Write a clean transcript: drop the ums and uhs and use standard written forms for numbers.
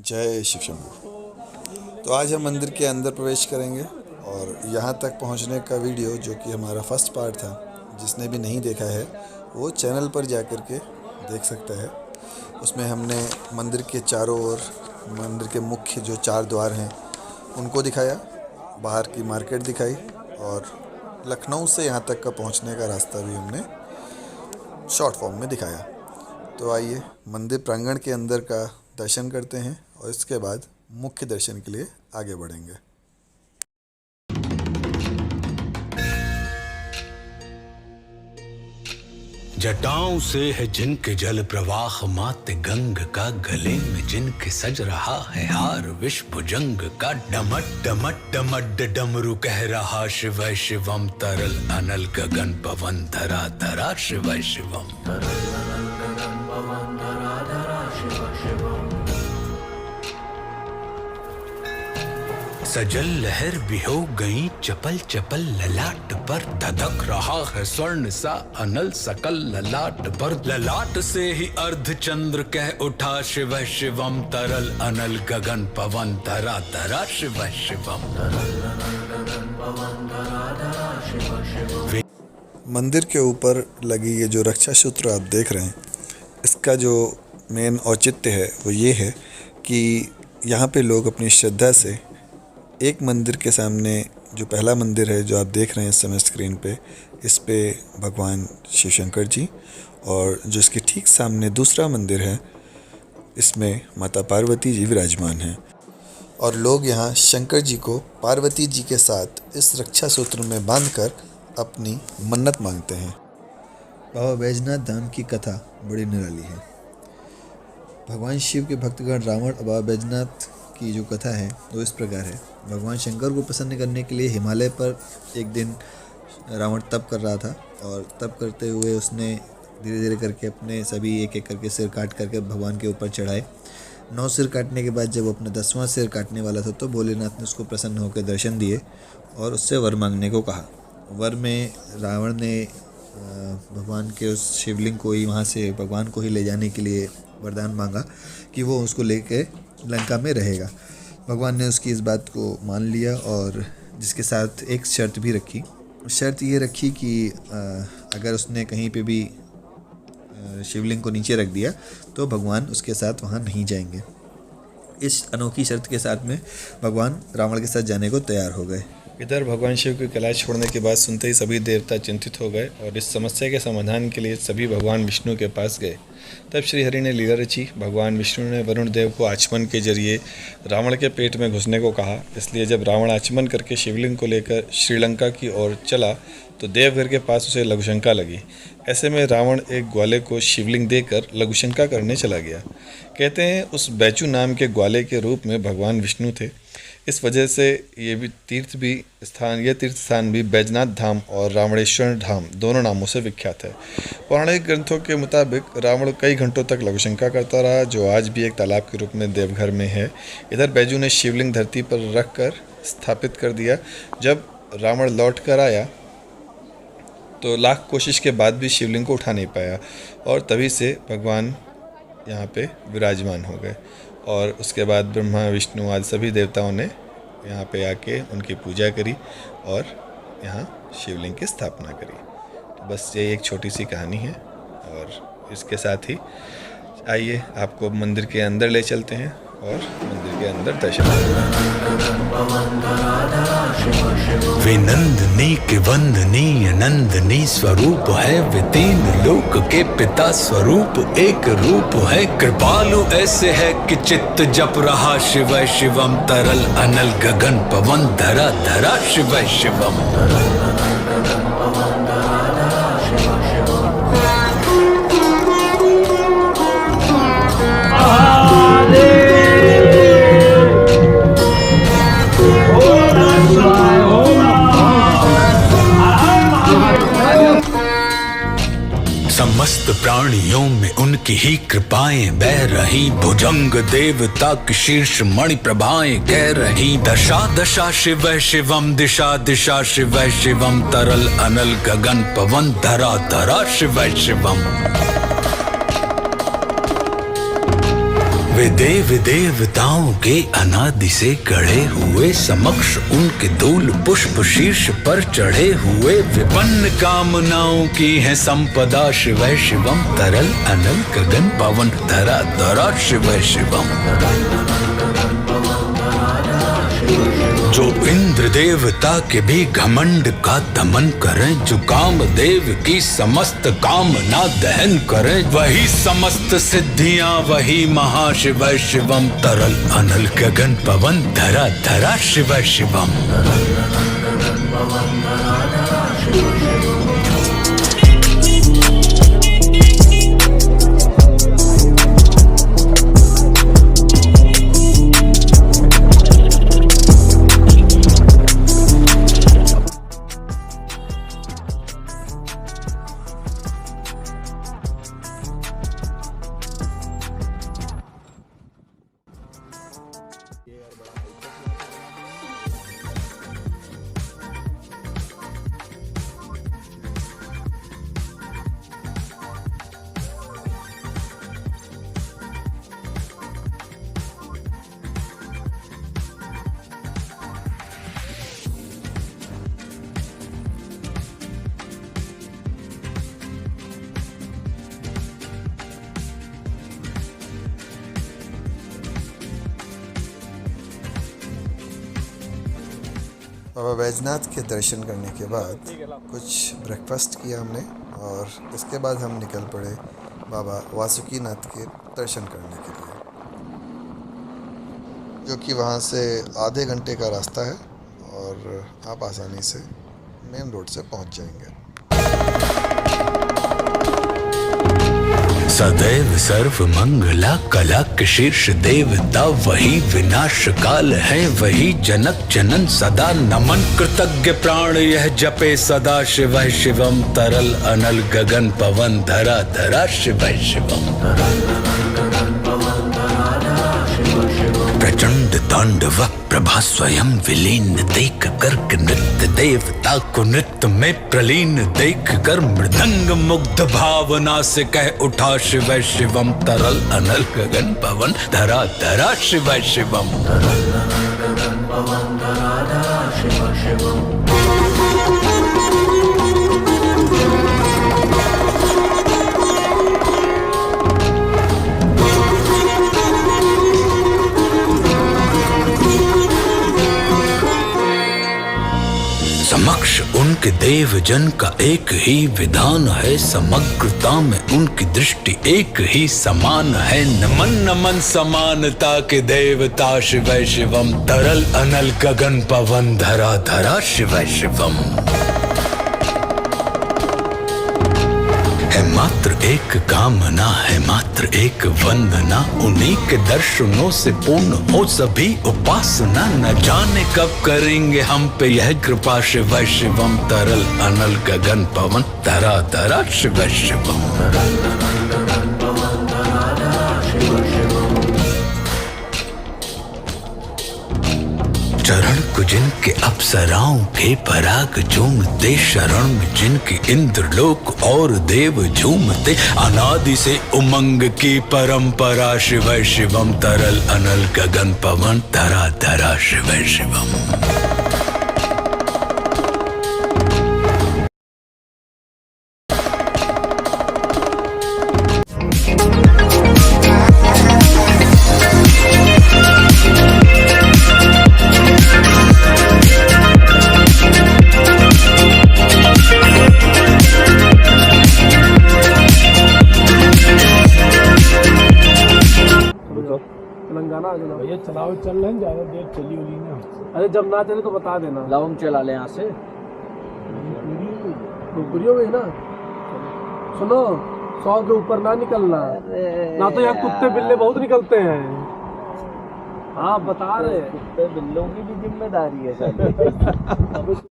जय शिव शंभू। तो आज हम मंदिर के अंदर प्रवेश करेंगे और यहाँ तक पहुँचने का वीडियो जो कि हमारा फर्स्ट पार्ट था, जिसने भी नहीं देखा है वो चैनल पर जा कर के देख सकता है। उसमें हमने मंदिर के चारों ओर मंदिर के मुख्य जो 4 द्वार हैं उनको दिखाया, बाहर की मार्केट दिखाई और लखनऊ से यहाँ तक का पहुँचने का रास्ता भी हमने शॉर्ट फॉर्म में दिखाया। तो आइए मंदिर प्रांगण के अंदर का दर्शन करते हैं और इसके बाद मुख्य दर्शन के लिए आगे बढ़ेंगे। जटाओं से है जिनके जल प्रवाह, मात गंग का गले में जिनके सज रहा है हार, विष भुजंग का डमट डमट डमट डमरू कह रहा शिव शिवम, तरल अनल गगन पवन धरा धरा शिव शिवम, तरल अनल गगन पवन धरा धरा शिव शिवम। सजल लहर भी हो गई चपल चपल, ललाट पर धधक रहा है स्वर्ण सा अनल सकल, ललाट पर ललाट से ही अर्ध चंद्र कह उठा शिव शिवम, तरल अनल गगन पवन धरा धरा शिव शिवम, तरल अनल गगन पवन धरा धरा शिव शिवम। मंदिर के ऊपर लगी ये जो रक्षा सूत्र आप देख रहे हैं, इसका जो मेन औचित्य है वो ये है कि यहाँ पे लोग अपनी श्रद्धा से एक मंदिर के सामने जो पहला मंदिर है जो आप देख रहे हैं इस समय स्क्रीन पे, इस पे भगवान शिव शंकर जी, और जो इसके ठीक सामने दूसरा मंदिर है इसमें माता पार्वती जी विराजमान हैं। और लोग यहाँ शंकर जी को पार्वती जी के साथ इस रक्षा सूत्र में बांधकर अपनी मन्नत मांगते हैं। बाबा बैजनाथ धाम की कथा बड़ी निराली है। भगवान शिव के भक्तगण रावण बाबा बैजनाथ की जो कथा है वो इस प्रकार है। भगवान शंकर को प्रसन्न करने के लिए हिमालय पर एक दिन रावण तप कर रहा था और तप करते हुए उसने धीरे धीरे करके अपने सभी एक एक करके सिर काट करके भगवान के ऊपर चढ़ाए। 9 सिर काटने के बाद जब अपना 10वां सिर काटने वाला था तो भोलेनाथ ने उसको प्रसन्न होकर दर्शन दिए और उससे वर मांगने को कहा। वर में रावण ने भगवान के उस शिवलिंग को ही वहाँ से भगवान को ही ले जाने के लिए वरदान मांगा कि वो उसको लेके लंका में रहेगा। भगवान ने उसकी इस बात को मान लिया और जिसके साथ एक शर्त भी रखी। शर्त ये रखी कि अगर उसने कहीं पे भी शिवलिंग को नीचे रख दिया तो भगवान उसके साथ वहाँ नहीं जाएंगे। इस अनोखी शर्त के साथ में भगवान रावण के साथ जाने को तैयार हो गए। इधर भगवान शिव की कैलाश छोड़ने की बात सुनते ही सभी देवता चिंतित हो गए और इस समस्या के समाधान के लिए सभी भगवान विष्णु के पास गए। तब श्री हरि ने लीला रची। भगवान विष्णु ने वरुण देव को आचमन के जरिए रावण के पेट में घुसने को कहा। इसलिए जब रावण आचमन करके शिवलिंग को लेकर श्रीलंका की ओर चला तो देवघर के पास उसे लघुशंका लगी। ऐसे में रावण एक ग्वाले को शिवलिंग देकर लघुशंका करने चला गया। कहते हैं उस बैचू नाम के ग्वाले के रूप में भगवान विष्णु थे। इस वजह से ये तीर्थ स्थान भी बैजनाथ धाम और रावणेश्वर धाम दोनों नामों से विख्यात है। पौराणिक ग्रंथों के मुताबिक रावण कई घंटों तक लघुशंका करता रहा, जो आज भी एक तालाब के रूप में देवघर में है। इधर बैजू ने शिवलिंग धरती पर रख कर स्थापित कर दिया। जब रावण लौट कर आया तो लाख कोशिश के बाद भी शिवलिंग को उठा नहीं पाया और तभी से भगवान यहाँ पे विराजमान हो गए। और उसके बाद ब्रह्मा विष्णु आदि सभी देवताओं ने यहाँ पे आके उनकी पूजा करी और यहाँ शिवलिंग की स्थापना करी। तो बस ये एक छोटी सी कहानी है और इसके साथ ही आइए आपको मंदिर के अंदर ले चलते हैं और मंदिर के अंदर दर्शन। वे नंदनी के वंदनीय नंदनी स्वरूप है, वे 3 लोक के पिता स्वरूप एक रूप है। कृपालु ऐसे है कि चित्त जप रहा शिव शिवम, तरल अनल गगन पवन धरा धरा शिव शिवम, तरल अनल गगन पवन धरा धरा शिव शिवम। समस्त प्राणियों में उनकी ही कृपाएं बह रही, भुजंग देवता की शीर्ष मणि प्रभाएं कह रही। दशा दशा शिव शिवम, दिशा दिशा शिव शिवम, तरल अनल गगन पवन धरा धरा शिव शिवम। वे देव देवताओं के अनादि से गढ़े हुए, समक्ष उनके धूल पुष्प शीर्ष पर चढ़े हुए, विपन्न कामनाओं की है संपदा, शिव शिवम तरल अनल गगन पवन धरा धरा शिव शिवम। जो इंद्र देवता के भी घमंड का दमन करें, जो कामदेव की समस्त कामना दहन करें, वही समस्त सिद्धियां, वही महाशिव शिवम तरल अनल गगन पवन धरा धरा शिव शिवम। बाबा बैजनाथ के दर्शन करने के बाद कुछ ब्रेकफास्ट किया हमने और इसके बाद हम निकल पड़े बाबा वासुकीनाथ के दर्शन करने के लिए, जो कि वहाँ से आधे घंटे का रास्ता है और आप आसानी से मेन रोड से पहुँच जाएंगे। सदैव सर्व मंगला कला के शीर्ष देवता, वही विनाश काल है, वही जनक जनन सदा नमन, कृतज्ञ प्राण यह जपे सदा, शिव शिवम तरल अनल गगन पवन धरा धरा शिव शिवम। प्रचंड तांडव प्रभा स्वयं विलीन देख कर नृत्य, देवता को नृत्य में प्रलीन देख कर, मृदंग मुग्ध भावना से कह उठा शिव शिवम तरल अनल गगन पवन धरा धरा शिव शिवम। समक्ष उनके देव जन का एक ही विधान है, समग्रता में उनकी दृष्टि एक ही समान है, नमन नमन समानता के देवता, शिव शिवम तरल अनल गगन पवन धरा धरा शिव शिवम। है मात्र एक कामना, है मात्र एक वंदना, उन्हीं के दर्शनों से पूर्ण हो सभी उपासना, न जाने कब करेंगे हम पे यह कृपा, शिव शिवम तरल अनल गगन पवन धरा धरा शिव शिवम। चरण को जिनके अप्सराओं के पराग झूमते, शरण में जिनके इंद्रलोक और देव झूमते, अनादि से उमंग की परंपरा, शिव शिवम तरल अनल गगन पवन धरा धरा शिव शिवम। तेलंगाना आ जाना भैया, चलाओ चल रहे हैं, ज़्यादा देर चली उली ना। अरे जब ना चले तो बता देना। लाओ हम चला ले यहाँ से, पूरी हो गई ना। सुनो, 100 के ऊपर ना निकलना, ना तो यहाँ कुत्ते बिल्ले बहुत निकलते हैं। हाँ बता रहे, कुत्ते बिल्लों की भी जिम्मेदारी है सर।